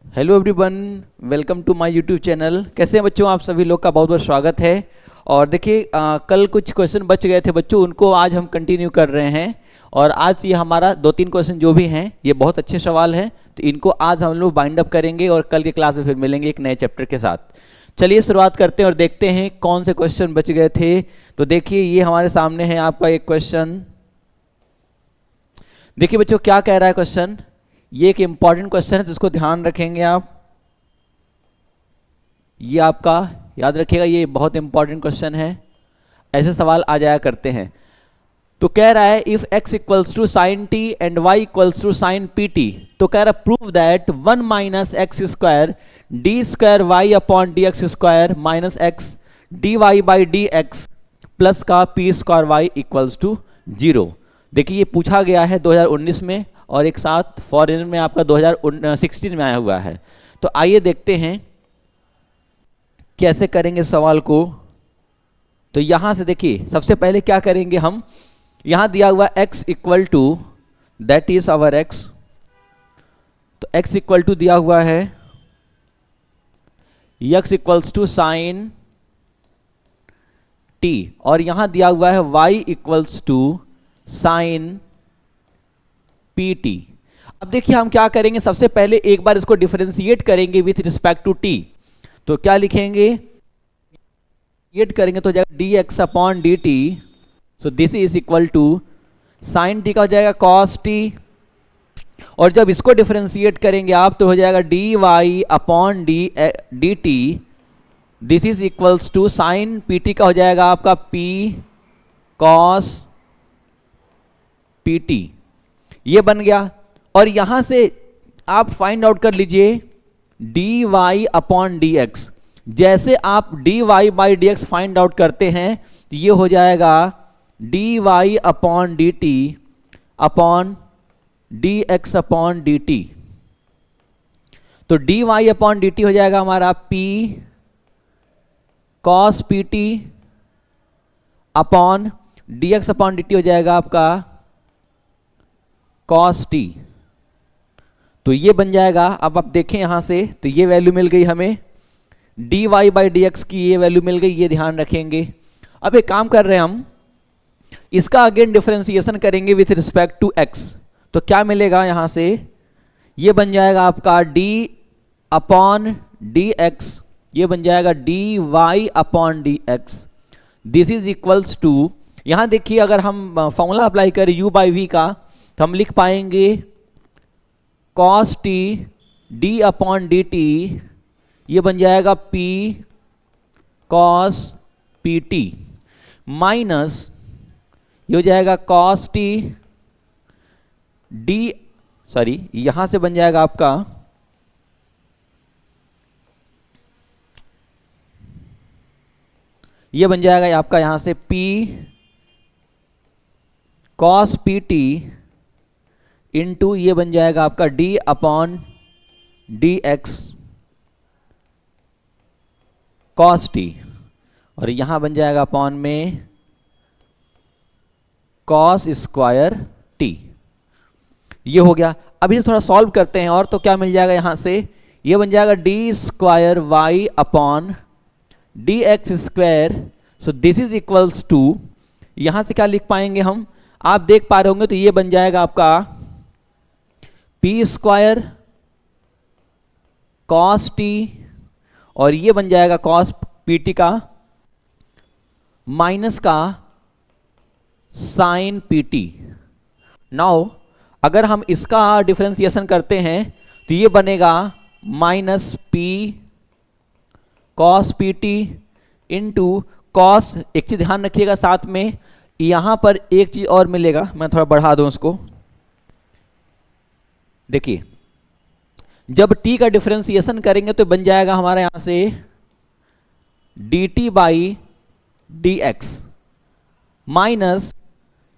Hello everyone, welcome to my YouTube channel. कैसे हैं बच्चों? आप सभी लोग का बहुत बहुत स्वागत है। और देखिए कल कुछ क्वेश्चन बच गए थे बच्चों, उनको आज हम कंटिन्यू कर रहे हैं। और आज ये हमारा 2-3 क्वेश्चन जो भी हैं ये बहुत अच्छे सवाल हैं, तो इनको आज हम लोग बाइंड अप करेंगे और कल के क्लास में फिर मिलेंगे एक नए चैप्टर के साथ। चलिए शुरुआत करते हैं और देखते हैं कौन से क्वेश्चन बच गए थे। तो देखिए ये हमारे सामने है आपका एक क्वेश्चन। देखिए बच्चों क्या कह रहा है क्वेश्चन। ये एक इंपॉर्टेंट क्वेश्चन है जिसको ध्यान रखेंगे आप। ये आपका याद रखिएगा, ये बहुत इंपॉर्टेंट क्वेश्चन है, ऐसे सवाल आ जाया करते हैं। तो कह रहा है if x equals to sine t and y equals to sine p t, तो कह रहा है prove that 1 minus x square d square y upon d x square minus x d y by d x plus का p square y equals to 0। देखिए ये पूछा गया है 2019 में और एक साथ फॉरेन में आपका 2016 में आया हुआ है। तो आइए देखते हैं कैसे करेंगे सवाल को। तो यहां से देखिए सबसे पहले क्या करेंगे हम, यहां दिया हुआ x equal to that is our x। तो x इक्वल टू दिया हुआ है x equals to sine t, और यहां दिया हुआ है y equals to sine p t. अब देखिए हम क्या करेंगे, सबसे पहले एक बार इसको डिफरेंशिएट करेंगे विथ रिस्पेक्ट टू t। तो क्या लिखेंगे, डिफरेंशिएट करेंगे तो हो जाएगा d x upon d t. So this is equal to sine t का हो जाएगा कॉस टी, और जब इसको डिफरेंशिएट करेंगे आप तो हो जाएगा d y upon d t. This is equals to sine p t का हो जाएगा आपका पी कॉस पी टी। ये बन गया। और यहां से आप फाइंड आउट कर लीजिए d y upon d x. जैसे आप d y by d x find out करते हैं तो ये हो जाएगा d y upon d t upon d x upon d t. तो d y upon d t हो जाएगा हमारा p cos p t upon d x upon d t हो जाएगा आपका कॉस टी। तो ये बन जाएगा। अब आप देखें यहां से तो ये वैल्यू मिल गई हमें, d y by d x की ये वैल्यू मिल गई, ये ध्यान रखेंगे। अब एक काम कर रहे हैं हम, इसका अगेन डिफरेंशिएशन करेंगे विथ रिस्पेक्ट टू एक्स। तो क्या मिलेगा यहां से, ये बन जाएगा आपका डी अपॉन डी एक्स, ये बन जाएगा d y upon d x. This is equals to, यहां देखिए अगर हम फॉर्मूला अप्लाई करें u बाई वी का तो हम लिख पाएंगे cos t d upon d t, ये बन जाएगा p cos p t minus ये हो जाएगा कॉस टी डी, सॉरी यहां से बन जाएगा आपका ये बन जाएगा आपका यहां से p cos p t into ये बन जाएगा आपका d upon d x cos T, और यहां बन जाएगा अपॉन में कॉस स्क्वायर टी। ये हो गया। अब इसे थोड़ा सॉल्व करते हैं और तो क्या मिल जाएगा यहां से, ये बन जाएगा d square y upon d x square. So this is equals to, यहां से क्या लिख पाएंगे हम, आप देख पा रहे होंगे तो ये बन जाएगा आपका पी स्क्वायर कॉस टी, और ये बन जाएगा कॉस पी टी का माइनस का साइन पी टी। नाउ अगर हम इसका डिफरेंशिएशन करते हैं तो ये बनेगा minus P cos p t into cos, एक चीज ध्यान रखिएगा साथ में, यहां पर एक चीज और मिलेगा, मैं थोड़ा बढ़ा दूं उसको। देखिए जब t का डिफरेंशिएशन करेंगे तो बन जाएगा हमारे यहां से dt by d x minus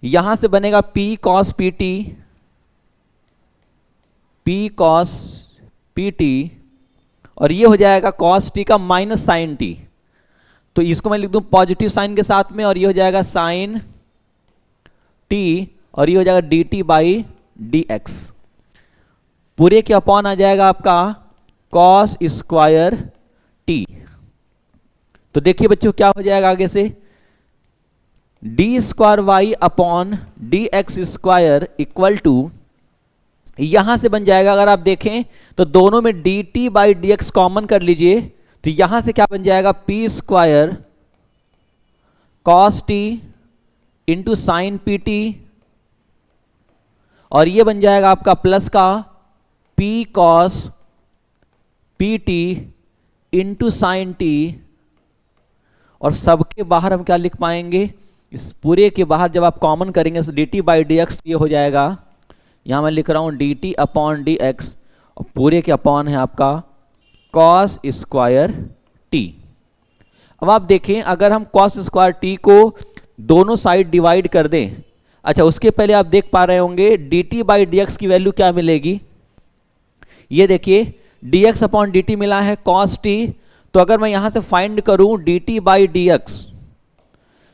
यहां से बनेगा p cos p T, p cos p t, और ये हो जाएगा कॉस टी का माइनस साइन टी। तो इसको मैं लिख दूं पॉजिटिव साइन के साथ में, और ये हो जाएगा साइन टी, और ये हो जाएगा D T by d x. पूरे के अपॉन आ जाएगा आपका कॉस स्क्वायर टी। तो देखिए बच्चों क्या हो जाएगा आगे से, d square y upon d x square equal to, यहां से बन जाएगा, अगर आप देखें तो दोनों में D T by d x common कर लीजिए, तो यहां से क्या बन जाएगा, P square cos t into sine p t, और ये बन जाएगा आपका प्लस का p cos p t into sine t, और सबके बाहर हम क्या लिख पाएंगे, इस पूरे के बाहर जब आप कॉमन करेंगे D T by d x, ये हो जाएगा, यहां मैं लिख रहा हूं D t upon d x, और पूरे के अपॉन है आपका कॉस स्क्वायर टी। अब आप देखें अगर हम कॉस स्क्वायर टी को दोनों साइड डिवाइड कर दें, अच्छा उसके पहले आप देख पा रहे होंगे D T by d x की वैल्यू क्या मिलेगी, ये देखिए D x upon d T मिला है कॉस टी, तो अगर मैं यहां से फाइंड करूं D T by d x,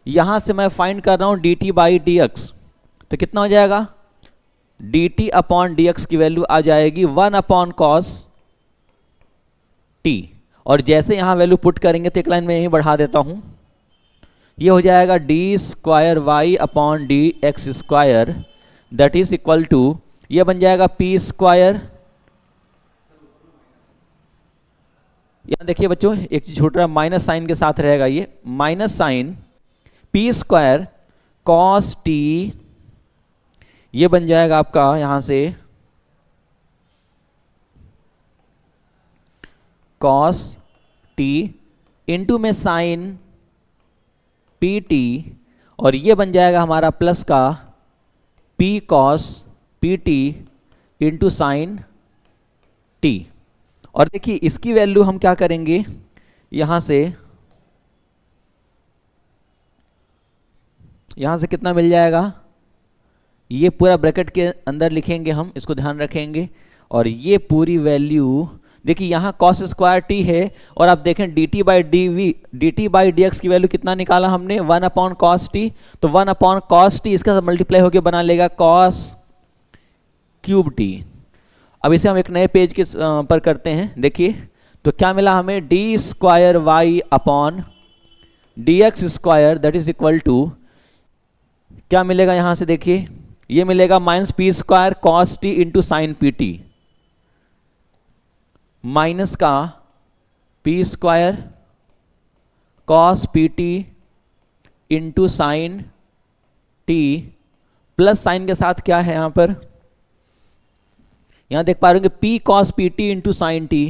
यहां से मैं फाइंड कर रहा हूं D T by d x, तो कितना हो जाएगा, D t upon d x की वैल्यू आ जाएगी 1 अपॉन कॉस टी, और जैसे यहां वैल्यू पुट करेंगे तो एक लाइन में यही बढ़ा देता हूं, ये हो जाएगा d square y upon d x square that is equal to, ये बन जाएगा पी स्क्वायर, यहां देखिए बच्चों एक चीज छूट रहा है, माइनस साइन के साथ रहेगा, ये minus sine p square cos t, ये बन जाएगा आपका यहां से कॉस टी इंटू में साइन पी टी, और ये बन जाएगा हमारा प्लस का p cos p t into sine t. और देखिए इसकी वैल्यू हम क्या करेंगे, यहां से कितना मिल जाएगा, ये पूरा ब्रैकेट के अंदर लिखेंगे हम, इसको ध्यान रखेंगे, और ये पूरी वैल्यू देखिए यहां कॉस स्क्वायर टी है, और आप देखें D T by d x की वैल्यू कितना निकाला हमने, 1 अपॉन कॉस टी, तो 1 अपॉन कॉस टी इसका मल्टीप्लाई होकर बना लेगा कॉस क्यूब टी। अब इसे हम एक नए पेज के पर करते हैं, देखिए तो क्या मिला हमें, d square y upon d x square that is equal to, क्या मिलेगा यहां से देखिए, ये मिलेगा minus p square cos t into sine p t, minus का p square cos p t into sine t, plus sine के साथ क्या है यहां पर, यहां देख पा रहे होंगे P cos p t into sine T,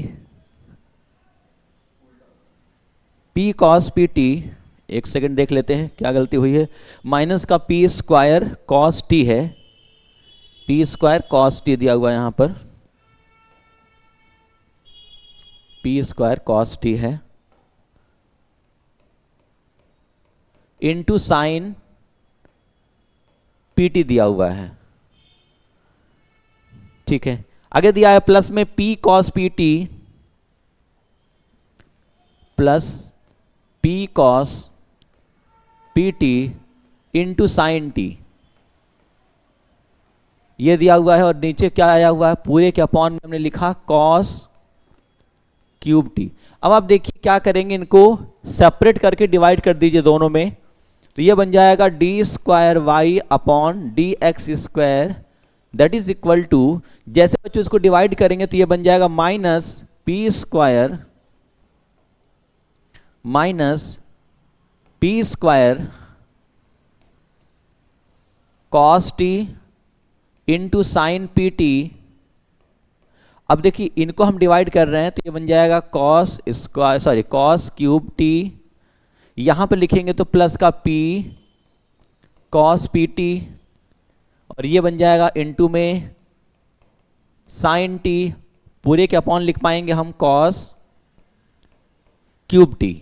P cos p T, एक सेकंड देख लेते हैं क्या गलती हुई है, माइनस का पी स्क्वायर कॉस टी है, पी स्क्वायर कॉस टी दिया हुआ यहां पर, पी स्क्वायर कॉस टी है इंटू साइन पी टी दिया हुआ है, ठीक है। आगे दिया है प्लस में P cos p T plus P cos p t into sine T, ये दिया हुआ है, और नीचे क्या आया हुआ है, पूरे के अपॉन में हमने लिखा कॉस क्यूब टी। अब आप देखिए क्या करेंगे, इनको सेपरेट करके डिवाइड कर दीजिए दोनों में, तो ये बन जाएगा d square y upon d x square that is equal to, जैसे बच्चों इसको डिवाइड करेंगे तो ये बन जाएगा minus p square cos t into sine p t. अब देखिए इनको हम डिवाइड कर रहे हैं तो ये बन जाएगा कॉस क्यूब टी, यहां पर लिखेंगे तो प्लस का पी कॉस पी टी, और ये बन जाएगा इनटू में साइन टी, पूरे के अपॉन लिख पाएंगे हम कॉस क्यूब टी।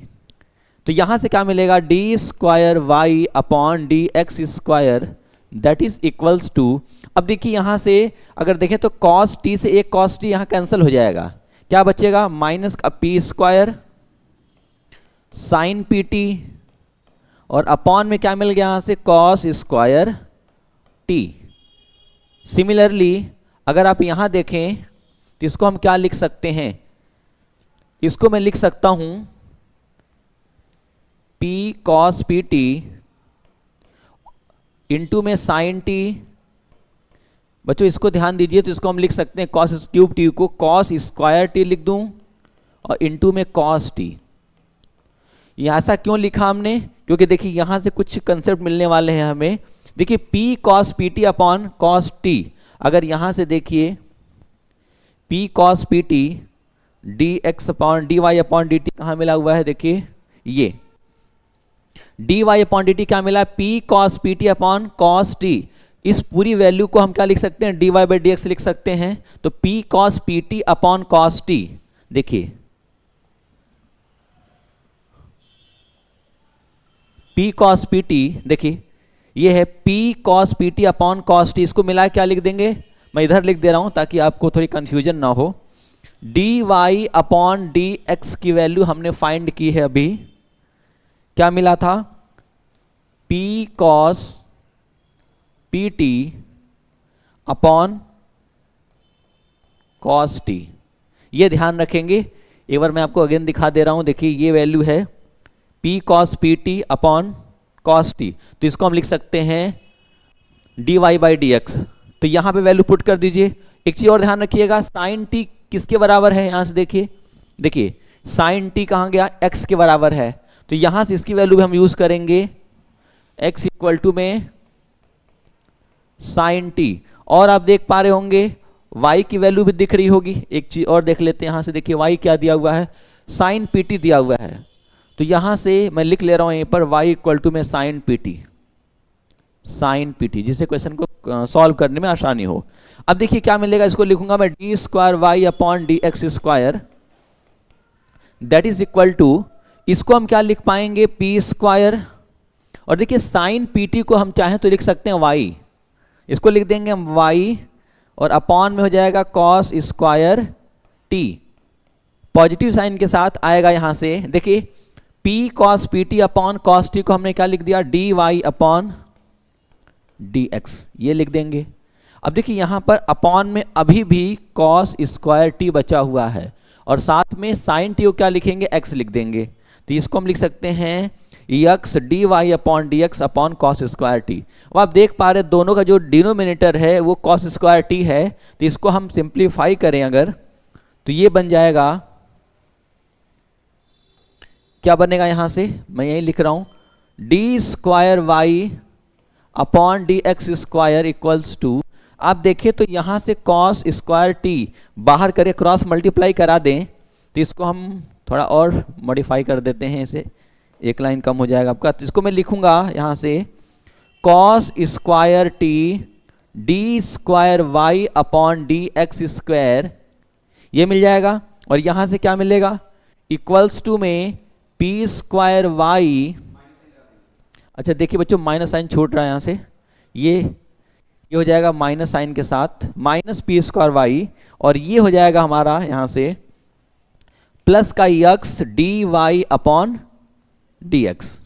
तो यहां से क्या मिलेगा, d square y upon d x square that is equals to, अब देखिए यहां से अगर देखें तो कॉस टी से एक कॉस टी यहां कैंसिल हो जाएगा, क्या बचेगा, माइनस का p square sine p t, और अपॉन में क्या मिल गया यहां से कॉस स्क्वायर टी। सिमिलरली अगर आप यहां देखें तो इसको हम क्या लिख सकते हैं, इसको मैं लिख सकता हूं P cos PT इंटू में साइन टी। बच्चों इसको ध्यान दीजिए, तो इसको हम लिख सकते हैं कॉस क्यूब टी को कॉस स्क्वायर टी लिख दूं और इंटू में कॉस टी। ये ऐसा क्यों लिखा हमने, क्योंकि देखिए यहां से कुछ कंसेप्ट मिलने वाले हैं हमें। देखिए P cos PT upon cos T, अगर यहां से देखिए P cos PT dx upon dy upon dt कहाँ मिला हुआ है, देखिए ये dy अपॉन dt क्या मिला, P cos PT upon cos T। इस पूरी वैल्यू को हम क्या लिख सकते हैं, dy बाई dx लिख सकते हैं। तो P cos PT upon cos T, देखिए P cos PT, देखिए ये है P cos PT upon cos T। इसको मिला क्या लिख देंगे, मैं इधर लिख दे रहा हूं ताकि आपको थोड़ी कंफ्यूजन ना हो। dy अपॉन dx की वैल्यू हमने फाइंड की है अभी, क्या मिला था, P cos PT upon cos T। ये ध्यान रखेंगे, एक बार मैं आपको अगेन दिखा दे रहा हूं। देखिए ये वैल्यू है P cos PT upon cos T, तो इसको हम लिख सकते हैं dy बाई dx। तो यहां पे वैल्यू पुट कर दीजिए। एक चीज और ध्यान रखिएगा, साइन t किसके बराबर है, यहां से देखिए, देखिए साइन t कहां गया, x के बराबर है। तो यहां से इसकी वैल्यू भी हम यूज करेंगे x इक्वल टू में साइन t। और आप देख पा रहे होंगे y की वैल्यू भी दिख रही होगी। एक चीज और देख लेते हैं, यहां से देखिए y क्या दिया हुआ है, साइन pt दिया हुआ है। तो यहां से मैं लिख ले रहा हूं यहीं पर y इक्वल टू में साइन pt, जिससे क्वेश्चन को सॉल्व करने में आसानी हो। अब देखिए क्या मिलेगा, इसको लिखूंगा मैं d square y upon d x square, that is equal to, इसको हम क्या लिख पाएंगे, पी स्क्वायर। और देखिए साइन पी टी को हम चाहें तो लिख सकते हैं वाई, इसको लिख देंगे हम वाई, और अपॉन में हो जाएगा cos square t, positive sine के साथ आएगा यहां से। देखिए p cos p t upon cos t को हमने क्या लिख दिया, d y upon d x, ये लिख देंगे। अब देखिए यहां पर अपॉन में अभी भी कॉस स्क्वायर टी बचा हुआ है, और साथ में साइन टी को क्या लिखेंगे, एक्स लिख देंगे। तो इसको हम लिख सकते हैं x d y upon d x upon cos square t. अब आप देख पा रहे दोनों का जो डिनोमिनेटर है वो कॉस स्क्वायर टी है, तो इसको हम सिंप्लीफाई करें अगर, तो ये बन जाएगा, क्या बनेगा यहां से, मैं यही लिख रहा हूं, d square y upon d x square equals to, आप देखिए तो यहां से कॉस स्क्वायर टी बाहर करके क्रॉस मल्टीप्लाई करा दें, तो इसको हम थोड़ा और मॉडिफाई कर देते हैं, इसे एक लाइन कम हो जाएगा आपका। तो इसको मैं लिखूंगा यहां से cos square t d square y upon d x square, ये मिल जाएगा। और यहां से क्या मिलेगा, इक्वल्स टू में पी स्क्वायर वाई, अच्छा देखिए बच्चों माइनस साइन छूट रहा है यहां से, ये हो जाएगा माइनस साइन के साथ माइनस पी स्क्वायर वाई, और ये हो जाएगा हमारा यहां से प्लस का x d y upon d x,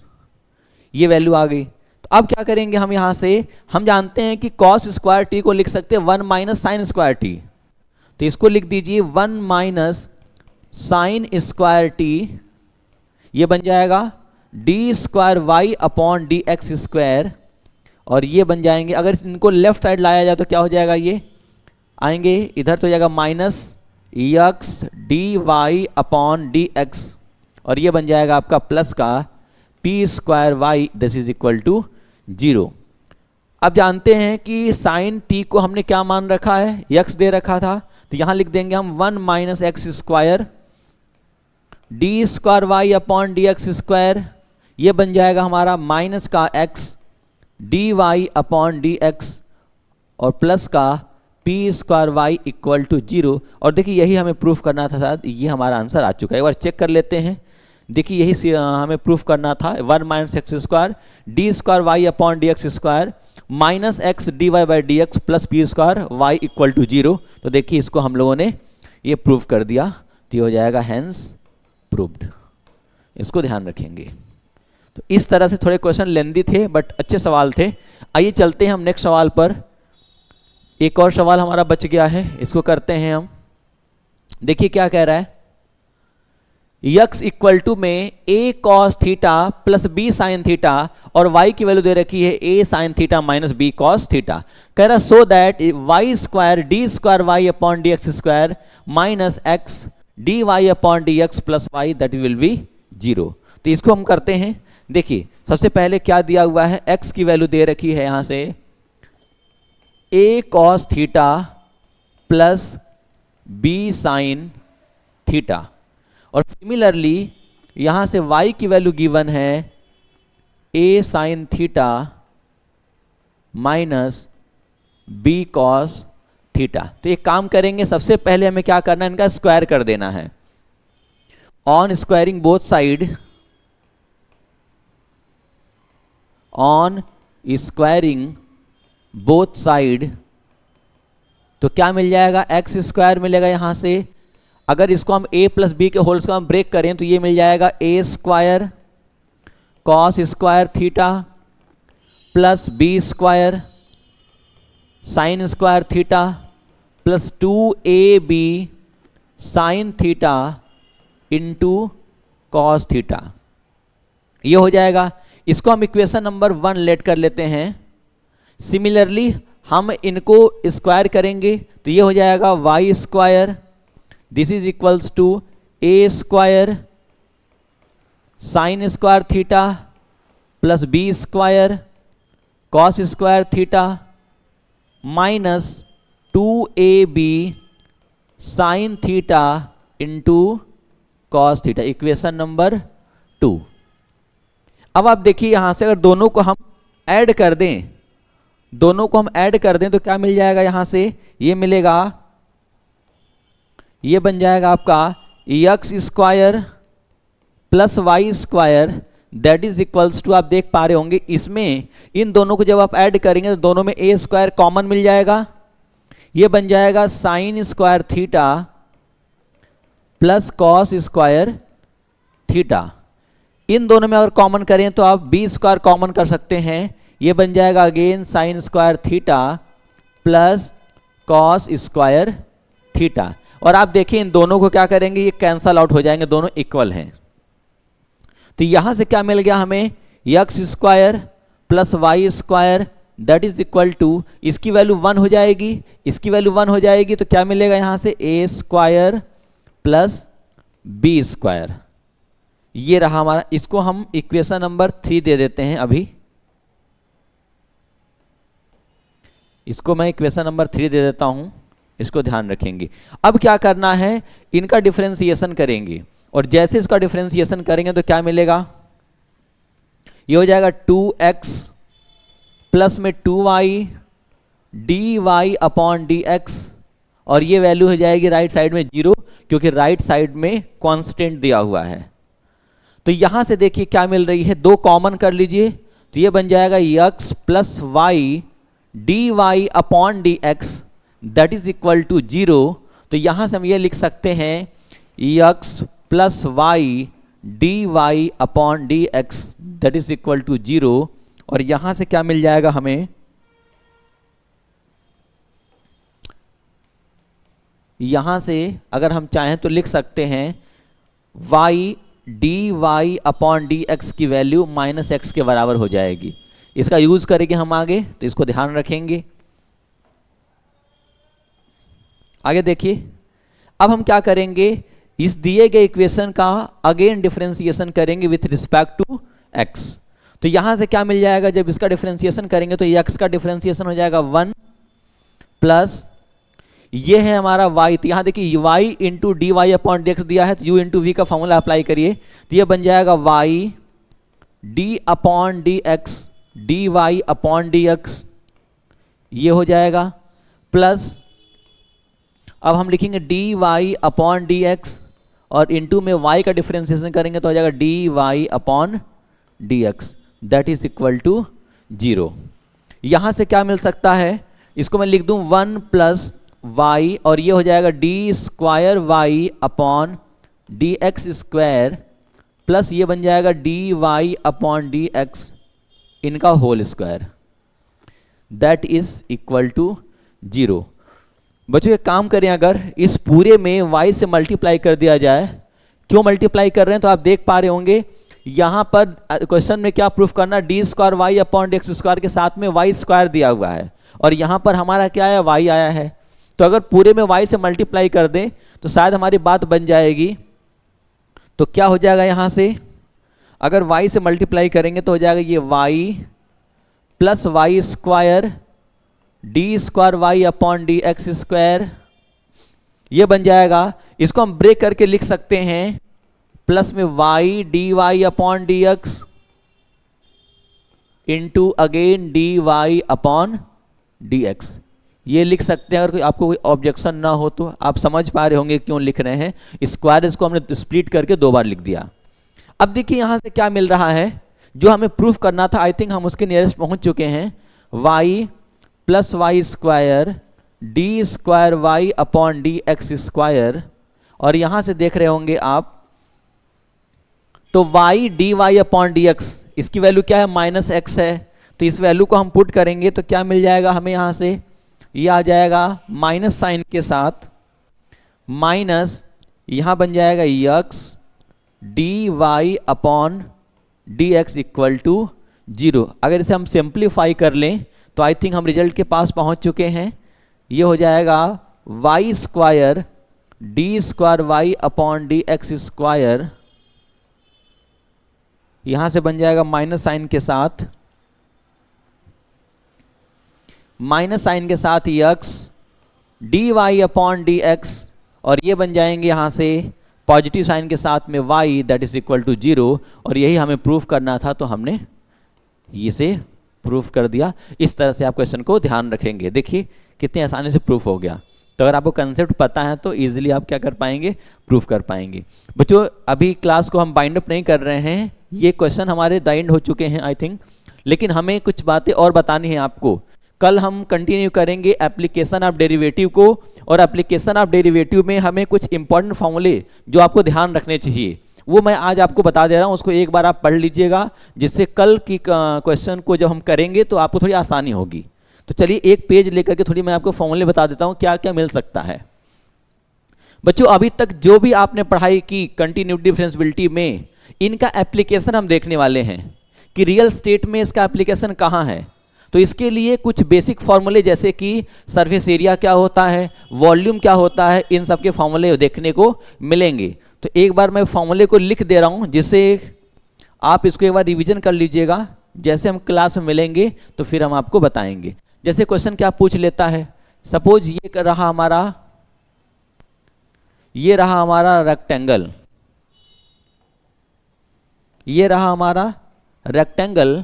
ये वैल्यू आ गई। तो अब क्या करेंगे हम, यहां से हम जानते हैं कि कॉस स्क्वायर टी को लिख सकते हैं 1 माइनस साइन स्क्वायर टी, तो इसको लिख दीजिए 1 माइनस साइन स्क्वायर टी, ये बन जाएगा d square y upon d x square, और ये बन जाएंगे, अगर इनको लेफ्ट साइड लाया जाए तो क्या हो जाएगा, ये आएंगे इधर तो हो जाएगा minus x d y upon d x, और ये बन जाएगा आपका प्लस का p square y, this is equal to 0। अब जानते हैं कि साइन टी को हमने क्या मान रखा है, एक्स दे रखा था, तो यहां लिख देंगे हम 1 minus x square d square y upon d x square, ये बन जाएगा हमारा माइनस का x d y upon d x और प्लस का p square y equal to 0। और देखिए यही हमें प्रूफ करना था, शायद ये हमारा आंसर आ चुका है, एक बार चेक कर लेते हैं। देखिए यही हमें प्रूफ करना था, 1 minus x square d square y upon d x square minus x d y by d x plus p square y equal to 0। तो देखिए इसको हम लोगों ने ये प्रूफ कर दिया, तो ये हो जाएगा हैंस प्रूव्ड, इसको ध्यान रखेंगे। तो इस तरह से थोड़े क्वेश्चन लेंदी थे बट अच्छे सवाल थे। आइए चलते हैं हम नेक्स्ट सवाल पर। एक और सवाल हमारा बच गया है, इसको करते हैं हम। देखिए क्या कह रहा है, यक्स इक्वल टू में a cos theta plus b sine theta और वाई की वैल्यू दे रखी है a sine theta minus b cos theta. कह रहा so that y square d square y upon d x square minus x d y upon d x plus y that will be 0। तो इसको हम करते हैं। देखिए सबसे पहले क्या दिया हुआ है, एक्स की वैल्यू दे रखी है यहां से a cos theta plus b sine theta और सिमिलरली यहां से y की वैल्यू गिवन है a sine theta minus b cos theta. तो एक काम करेंगे, सबसे पहले हमें क्या करना है, इनका स्क्वायर कर देना है। On squaring both side, on squaring both side तो क्या मिल जाएगा, एक्स स्क्वायर मिलेगा यहां से। अगर इसको हम a प्लस बी के होल्स को हम ब्रेक करें तो ये मिल जाएगा a square cos square theta plus b square sine square theta plus 2ab sine theta into cos theta. ये हो जाएगा। इसको हम इक्वेशन नंबर 1 लेट कर लेते हैं। सिमिलरली हम इनको स्क्वायर करेंगे तो ये हो जाएगा y square, this is equals to a square sine square theta plus b square cos square theta minus 2ab sine theta into cos theta, equation number 2। अब आप देखिए यहां से अगर दोनों को हम ऐड कर दें, दोनों को हम ऐड कर दें तो क्या मिल जाएगा, यहां से ये मिलेगा, ये बन जाएगा आपका x square plus y square that is equals to, आप देख पा रहे होंगे इसमें इन दोनों को जब आप ऐड करेंगे तो दोनों में ए स्क्वायर कॉमन मिल जाएगा। ये बन जाएगा sine square theta plus cos square theta. इन दोनों में अगर कॉमन करें तो आप बी स्क्वायर कॉमन कर सकते हैं। ये बन जाएगा again sine square theta plus cos square theta. और आप देखिए इन दोनों को क्या करेंगे, ये कैंसल आउट हो जाएंगे, दोनों इक्वल हैं। तो यहां से क्या मिल गया हमें, x square plus y square that is equal to, इसकी वैल्यू 1 हो जाएगी, इसकी वैल्यू 1 हो जाएगी तो क्या मिलेगा यहां से ए स्क्वायर प्लस बी स्क्वायर। ये रहा हमारा, इसको हम इक्वेशन नंबर 3 दे देते हैं अभी, इसको मैं इक्वेशन नंबर 3 दे देता हूं, इसको ध्यान रखेंगे। अब क्या करना है, इनका डिफरेंशिएशन करेंगे और जैसे इसका डिफरेंशिएशन करेंगे तो क्या मिलेगा, ये हो जाएगा 2x प्लस में 2y d y upon d x और ये वैल्यू हो जाएगी राइट साइड में 0 क्योंकि राइट साइड में कांस्टेंट दिया हुआ है। तो यहां से देखिए क्या मिल रही है, 2 कॉमन कर लीजिए तो ये बन जाएगा x plus y d y upon d x that is equal to 0। तो यहां से हम ये लिख सकते हैं x plus y d y upon d x that is equal to 0। और यहां से क्या मिल जाएगा हमें, यहां से अगर हम चाहें तो लिख सकते हैं y d y upon d x की वैल्यू माइनस एक्स के बराबर हो जाएगी। इसका यूज करेंगे हम आगे, तो इसको ध्यान रखेंगे। आगे देखिए, अब हम क्या करेंगे, इस दिए गए इक्वेशन का अगेन डिफरेंशिएशन करेंगे विथ रिस्पेक्ट टू x। तो यहां से क्या मिल जाएगा, जब इसका डिफरेंशिएशन करेंगे तो x का डिफरेंशिएशन हो जाएगा 1 प्लस ये है हमारा y। तो यहां देखिए y into d y upon d x दिया है तो u इंटू वी का फॉर्मूला अप्लाई करिए तो ये बन जाएगा y d upon d x d y upon d x, ये हो जाएगा प्लस अब हम लिखेंगे d y upon d x और इंटू में y का डिफरेंशिएशन करेंगे तो हो जाएगा d y upon d x that is equal to 0। यहां से क्या मिल सकता है, इसको मैं लिख दूं 1 प्लस y और ये हो जाएगा d square y upon d x square plus ये बन जाएगा d y upon d x इनका whole square that is equal to 0। बच्चों एक काम करें, अगर इस पूरे में y से मल्टीप्लाई कर दिया जाए क्यों मल्टीप्लाई कर रहे हैं, तो आप देख पा रहे होंगे यहां पर क्वेश्चन में क्या प्रूफ करना, d square y upon d x square के साथ में वाई स्क्वायर दिया हुआ है और यहां पर हमारा क्या है, वाई आया है। तो अगर पूरे में वाई से मल्टीप्लाई कर दें तो शायद हमारी बात बन जाएगी। तो क्या हो जाएगा यहां से, अगर y से मल्टीप्लाई करेंगे तो हो जाएगा ये y plus y square d square y upon d x square, ये बन जाएगा। इसको हम ब्रेक करके लिख सकते हैं प्लस में y d y upon d x into again d y upon d x, ये लिख सकते हैं। अगर आपको कोई ऑब्जेक्शन ना हो तो आप समझ पा रहे होंगे क्यों लिख रहे हैं। स्क्वायर इसको हमने स्प्लिट करके 2 बार लिख दिया। अब देखिए यहां से क्या मिल रहा है, जो हमें प्रूफ करना था, आई थिंक हम उसके नियरेस्ट पहुंच चुके हैं। y plus y square d square y upon d x square, और यहां से देख रहे होंगे आप तो y d y upon d x, इसकी वैल्यू क्या है, माइनस एक्स है। तो इस वैल्यू को हम पुट करेंगे तो क्या मिल जाएगा हमें, यहां से ये आ जाएगा माइनस साइन के साथ माइनस, यहां बन जाएगा y x d y upon d x equal to 0। अगर इसे हम सिंप्लीफाई कर लें तो आई थिंक हम रिजल्ट के पास पहुंच चुके हैं। ये हो जाएगा y square d square y upon d x square, यहां से बन जाएगा माइनस साइन के साथ y x d y upon d x, और ये बन जाएंगे यहां से पॉजिटिव साइन के साथ में y that is equal to 0, और यही हमें प्रूफ करना था तो हमने इसे प्रूफ कर दिया। इस तरह से आप क्वेश्चन को ध्यान रखेंगे, देखिए कितनी आसानी से प्रूफ हो गया। तो अगर आपको कंसेप्ट पता है तो इजीली आप क्या कर पाएंगे, प्रूफ कर पाएंगे। बच्चों अभी क्लास को हम बाइंड अप नहीं कर रहे हैं, ये क्वेश्चन हमारे द एंड हो चुके हैं आई थिंक, लेकिन हमें कुछ बातें और बतानी है आपको। कल हम कंटिन्यू करेंगे एप्लीकेशन ऑफ डेरिवेटिव को, और एप्लीकेशन ऑफ डेरिवेटिव में हमें कुछ इंपॉर्टेंट फॉर्मूले जो आपको ध्यान रखने चाहिए वो मैं आज आपको बता दे रहा हूं, उसको एक बार आप पढ़ लीजिएगा, जिससे कल की क्वेश्चन को जब हम करेंगे तो आपको थोड़ी आसानी होगी। तो चलिए एक पेज लेकर के थोड़ी मैं आपको फॉर्मूले बता देता हूं क्या क्या मिल सकता है। बच्चों अभी तक जो भी आपने पढ़ाई की कंटिन्यूटी डिफरेंशियबिलिटी में, इनका एप्लीकेशन हम देखने वाले हैं कि रियल स्टेट में इसका एप्लीकेशन कहां है। तो इसके लिए कुछ बेसिक फॉर्मूले जैसे कि सरफेस एरिया क्या होता है, वॉल्यूम क्या होता है, इन सब के फॉर्मूले देखने को मिलेंगे। तो एक बार मैं फॉर्मूले को लिख दे रहा हूं जिससे आप इसको एक बार रिवीजन कर लीजिएगा, जैसे हम क्लास में मिलेंगे तो फिर हम आपको बताएंगे। जैसे क्वेश्चन क्या पूछ लेता है, सपोज ये रहा हमारा रेक्टेंगल, ये रहा हमारा रेक्टेंगल।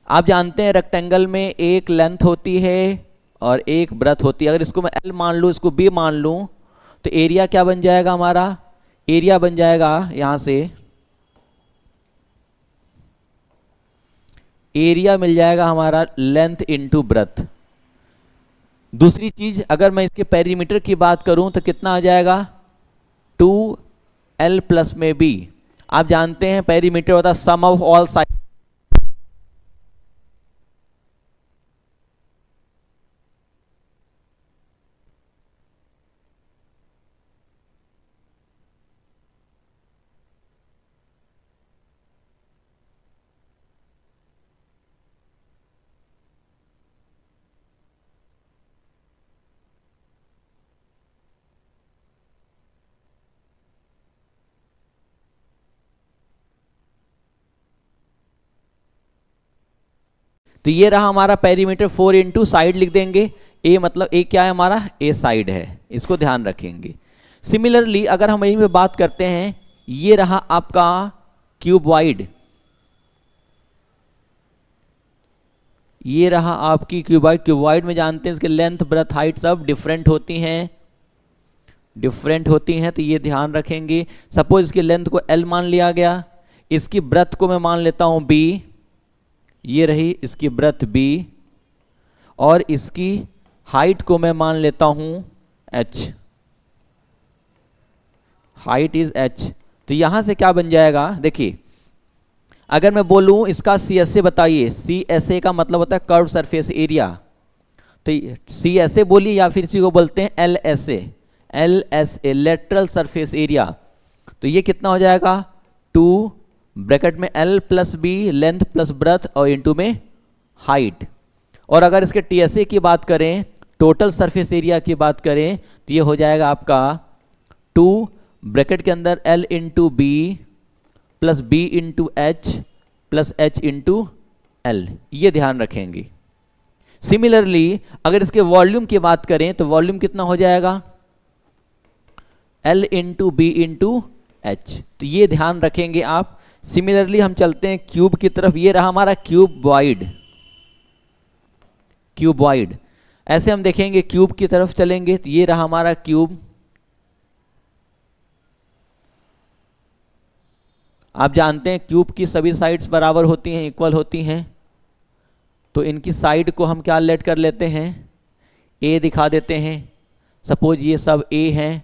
आप जानते हैं रेक्टेंगल में एक लेंथ होती है और एक ब्रेथ होती है। अगर इसको मैं L मान लूं, इसको B मान लूं, तो एरिया क्या बन जाएगा हमारा, एरिया बन जाएगा यहां से, एरिया मिल जाएगा हमारा लेंथ इनटू ब्रेथ। दूसरी चीज अगर मैं इसके पेरीमीटर की बात करूं तो कितना आ जाएगा, 2L प्लस में B। आप जानते हैं पेरीमीटर होता है सम ऑफ ऑल साइड। तो ये रहा हमारा पेरीमीटर 4 इंटू साइड लिख देंगे, ए मतलब ए क्या है हमारा, ए साइड है, इसको ध्यान रखेंगे। सिमिलरली अगर हम यहीं पे बात करते हैं, ये रहा आपका क्यूबॉइड, ये रहा आपकी क्यूबॉइड। क्यूबॉइड में जानते हैं इसके लेंथ ब्रेथ हाइट सब डिफरेंट होती हैं, तो ये ध्यान रखेंगे। सपोज इसकी लेंथ को L मान लिया गया, इसकी ब्रेथ को मैं मान लेता हूं B, ये रही इसकी ब्रेथ B, और इसकी हाइट को मैं मान लेता हूं H, हाइट इज H। तो यहां से क्या बन जाएगा, देखिए अगर मैं बोलूं इसका CSA बताइए, CSA का मतलब होता है कर्व सरफेस एरिया, तो CSA बोलिए या फिर इसी को बोलते हैं LSA। L S A lateral surface area, तो ये कितना हो जाएगा 2 ब्रैकेट में l plus b length plus breadth और इनटू में हाइट। और अगर इसके टीएसए की बात करें, टोटल सरफेस एरिया की बात करें, तो ये हो जाएगा आपका 2 ब्रैकेट के अंदर l into b plus b into h plus h into l, ये ध्यान रखेंगे। सिमिलरली अगर इसके वॉल्यूम की बात करें तो वॉल्यूम कितना हो जाएगा l into b into h, तो ये ध्यान रखेंगे आप। सिमिलरली हम चलते हैं क्यूब की तरफ, ये रहा हमारा क्यूबॉइड। क्यूबॉइड ऐसे हम देखेंगे, क्यूब की तरफ चलेंगे तो ये रहा हमारा क्यूब। आप जानते हैं क्यूब की सभी साइड्स बराबर होती हैं, इक्वल होती हैं, तो इनकी साइड को हम क्या लेट कर लेते हैं, ए दिखा देते हैं। सपोज ये सब ए हैं,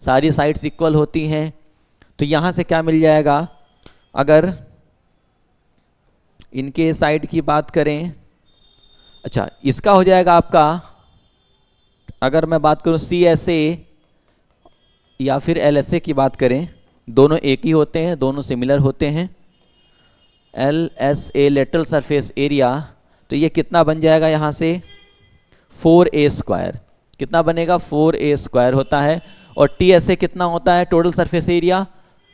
सारी साइड्स इक्वल होती हैं, तो यहां से क्या मिल जाएगा, अगर इनके साइड की बात करें, अच्छा इसका हो जाएगा आपका, अगर मैं बात करूं सी एस ए या फिर एल एस ए की बात करें, दोनों एक ही होते हैं, दोनों सिमिलर होते हैं। L S A lateral surface area, तो ये कितना बन जाएगा यहाँ से 4a स्क्वायर, कितना बनेगा 4a स्क्वायर होता है। और टी एस ए कितना होता है total surface area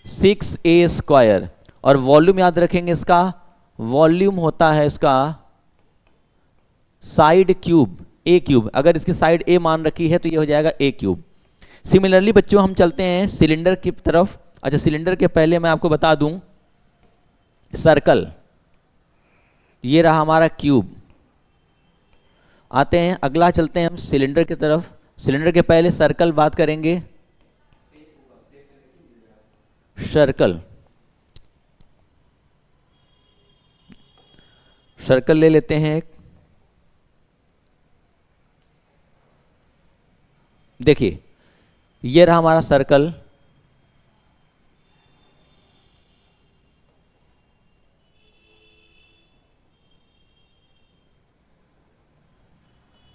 6a square. और वॉल्यूम याद रखेंगे, इसका वॉल्यूम होता है इसका साइड क्यूब ए क्यूब, अगर इसकी साइड ए मान रखी है तो ये हो जाएगा ए क्यूब। सिमिलरली बच्चों हम चलते हैं सिलेंडर की तरफ। अच्छा सिलेंडर के पहले मैं आपको बता दूं, सर्कल ये रहा हमारा क्यूब। आते हैं अगला, चलते हैं हम सिलेंडर की तरफ। सिलेंडर के पहले सर्कल बात करेंगे, सर्कल, सर्कल ले लेते हैं एक। देखिए ये रहा हमारा सर्कल,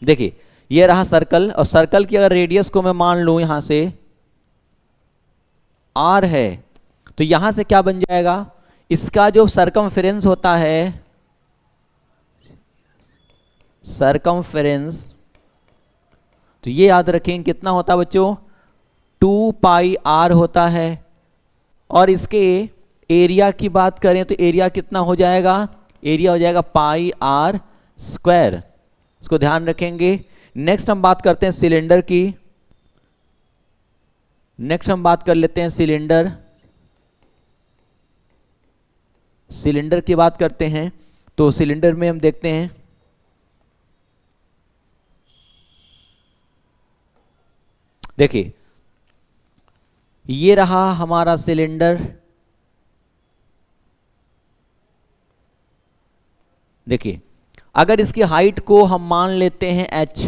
देखिए ये रहा सर्कल। और सर्कल की अगर रेडियस को मैं मान लूं यहां से r है, तो यहां से क्या बन जाएगा, इसका जो सरकमफेरेंस होता है, सरकमफेरेंस, तो ये याद रखें कितना होता है बच्चों 2 पाई r होता है। और इसके एरिया की बात करें तो एरिया कितना हो जाएगा, एरिया हो जाएगा पाई r स्क्वायर, इसको ध्यान रखेंगे। नेक्स्ट हम बात करते हैं सिलेंडर की, नेक्स्ट हम बात कर लेते हैं सिलेंडर। सिलेंडर की बात करते हैं तो सिलेंडर में हम देखते हैं, देखिए ये रहा हमारा सिलेंडर। देखिए अगर इसकी हाइट को हम मान लेते हैं h,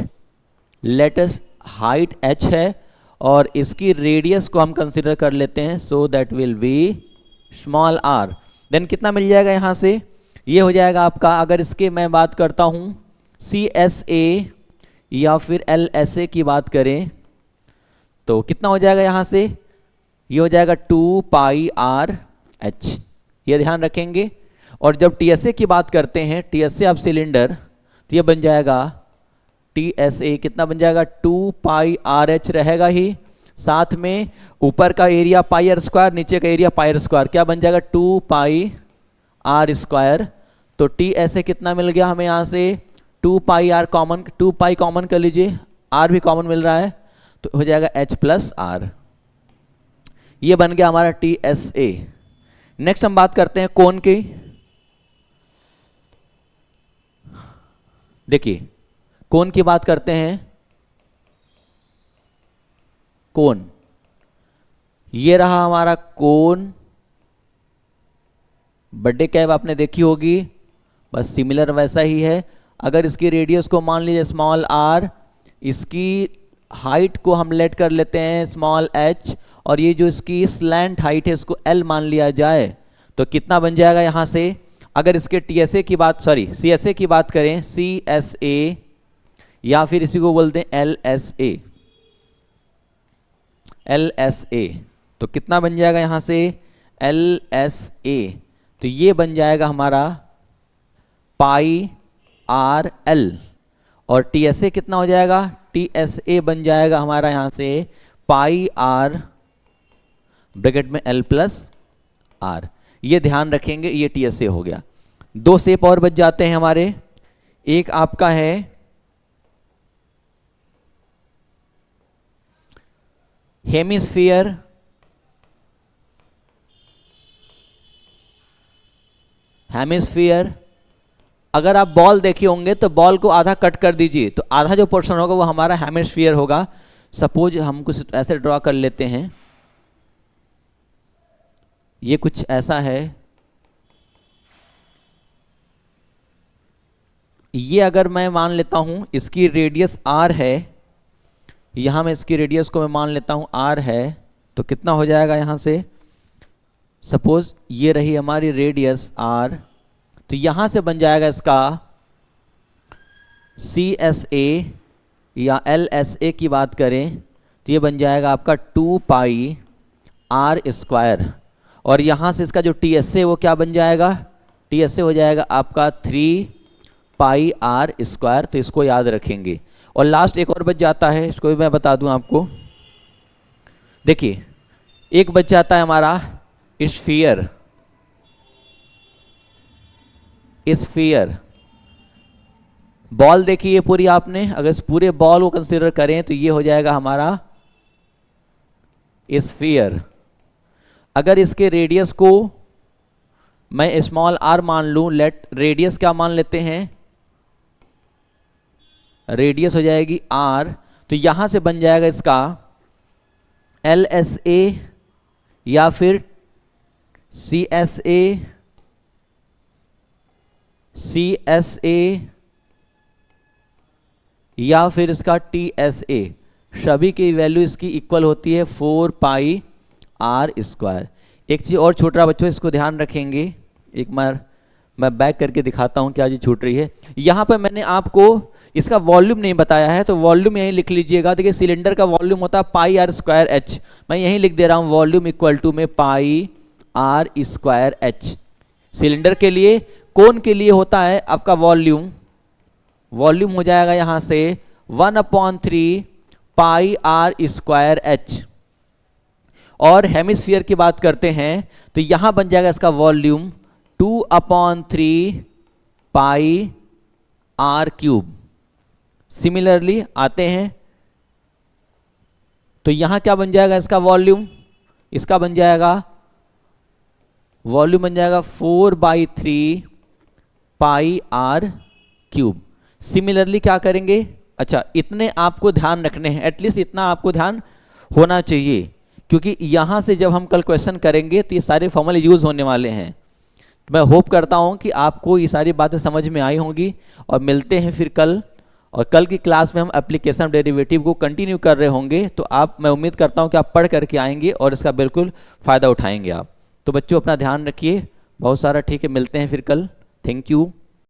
लेटेस्ट हाइट h है, और इसकी रेडियस को हम कंसीडर कर लेते हैं, so that will be small r, then कितना मिल जाएगा यहां से, ये हो जाएगा आपका, अगर इसके मैं बात करता हूं सी एस ए या फिर एल एस ए की बात करें तो कितना हो जाएगा यहां से, ये हो जाएगा 2 पाई r h, ये ध्यान रखेंगे। और जब टीएसए की बात करते हैं, टीएसए ऑफ सिलेंडर, तो ये बन जाएगा टीएसए कितना बन जाएगा 2 पाई आर एच रहेगा ही, साथ में ऊपर का एरिया पाई आर स्क्वायर, नीचे का एरिया पाई आर स्क्वायर, क्या बन जाएगा 2 पाई आर स्क्वायर। तो टीएसए कितना मिल गया हमें यहाँ से 2 पाई आर कॉमन, 2 पाई कॉमन कर लीजिए, आर भी कॉमन मिल रहा है, तो हो जाएगा एच प्लस आर, ये बन गया हमारा टीएसए। नेक्स्ट हम बात करते हैं कोन की। देखिए कोन की बात करते हैं, कोन, ये रहा हमारा कोन। बर्थडे कैप आपने देखी होगी, बस सिमिलर वैसा ही है। अगर इसकी रेडियस को मान लीजिए स्मॉल r, इसकी हाइट को हम लेट कर लेते हैं स्मॉल h, और ये जो इसकी स्लैंट हाइट है इसको l मान लिया जाए, तो कितना बन जाएगा यहां से, अगर इसके टीएसए की बात, सॉरी सीएसए की बात करें, सीएसए या फिर इसी को बोलते हैं एलएसए, एल एस ए, तो कितना बन जाएगा यहाँ से एल एस ए, तो ये बन जाएगा हमारा पाई आर एल, और टी एस ए कितना हो जाएगा, टी एस ए बन जाएगा हमारा यहाँ से पाई आर ब्रैकेट में एल प्लस आर। ये ध्यान रखेंगे, ये टी एस ए हो गया। दो शेप और बच जाते हैं हमारे, एक आपका है हेमिस्फीयर, हेमिस्फीयर। अगर आप बॉल देखे होंगे तो बॉल को आधा कट कर दीजिए, तो आधा जो पोर्शन होगा वो हमारा हेमिस्फीयर होगा। सपोज हम कुछ ऐसे ड्रॉ कर लेते हैं, ये कुछ ऐसा है, ये अगर मैं मान लेता हूं इसकी रेडियस आर है, यहां मैं इसकी रेडियस को मैं मान लेता हूं आर है, तो कितना हो जाएगा यहां से, सपोज ये रही हमारी रेडियस आर, तो यहां से बन जाएगा इसका सी एस ए या एल एस ए की बात करें तो ये बन जाएगा आपका 2 पाई आर स्क्वायर, और यहां से इसका जो टी एस ए वो क्या बन जाएगा, टी एस ए हो जाएगा आपका 3 पाई आर स्क्वायर। तो इसको याद रखेंगे। और लास्ट एक और बच जाता है, इसको भी मैं बता दूं आपको। देखिए एक बच जाता है हमारा स्फीयर, स्फीयर बॉल देखिए पूरी आपने, अगर इस पूरे बॉल को कंसीडर करें तो ये हो जाएगा हमारा स्फीयर। अगर इसके रेडियस को मैं स्मॉल आर मान लूं, लेट रेडियस क्या मान लेते हैं, रेडियस हो जाएगी आर, तो यहां से बन जाएगा इसका एल एस ए या फिर C S A, C S A या फिर इसका टी एस ए, सभी की वैल्यू इसकी इक्वल होती है 4 पाई आर स्क्वायर। एक चीज और छोटा बच्चों इसको ध्यान रखेंगे, एक बार मैं बैक करके दिखाता हूं क्या चीज छूट रही है। यहां पर मैंने आपको इसका वॉल्यूम नहीं बताया है, तो वॉल्यूम यहीं लिख लीजिएगा। देखिए सिलेंडर का वॉल्यूम होता है पाई आर स्क्वायर एच, मैं यहीं लिख दे रहा हूं वॉल्यूम इक्वल टू में पाई आर स्क्वायर एच। सिलेंडर के लिए, कोन के लिए होता है आपका वॉल्यूम, वॉल्यूम हो जाएगा यहां से 1/3 पाई आर स्क्वायर एच। और हेमिस्फीयर की बात करते हैं तो यहां बन जाएगा इसका volume 2/3 pi r cube. Similarly आते हैं तो यहां क्या बन जाएगा इसका वॉल्यूम, इसका बन जाएगा वॉल्यूम बन जाएगा 4/3 पाई आर क्यूब। सिमिलरली क्या करेंगे, अच्छा इतने आपको ध्यान रखने हैं, एटलीस्ट इतना आपको ध्यान होना चाहिए, क्योंकि यहां से जब हम कल क्वेश्चन करेंगे तो ये सारे फॉर्मूले यूज होने वाले हैं। मैं होप करता हूं कि आपको ये सारी बातें समझ में आई होंगी, और मिलते हैं फिर कल। और कल की क्लास में हम एप्लीकेशन ऑफ डेरिवेटिव को कंटिन्यू कर रहे होंगे, तो मैं उम्मीद करता हूं कि आप पढ़ करके आएंगे और इसका बिल्कुल फ़ायदा उठाएंगे आप। तो बच्चों अपना ध्यान रखिए बहुत सारा, ठीक है, मिलते हैं फिर कल। Thank you.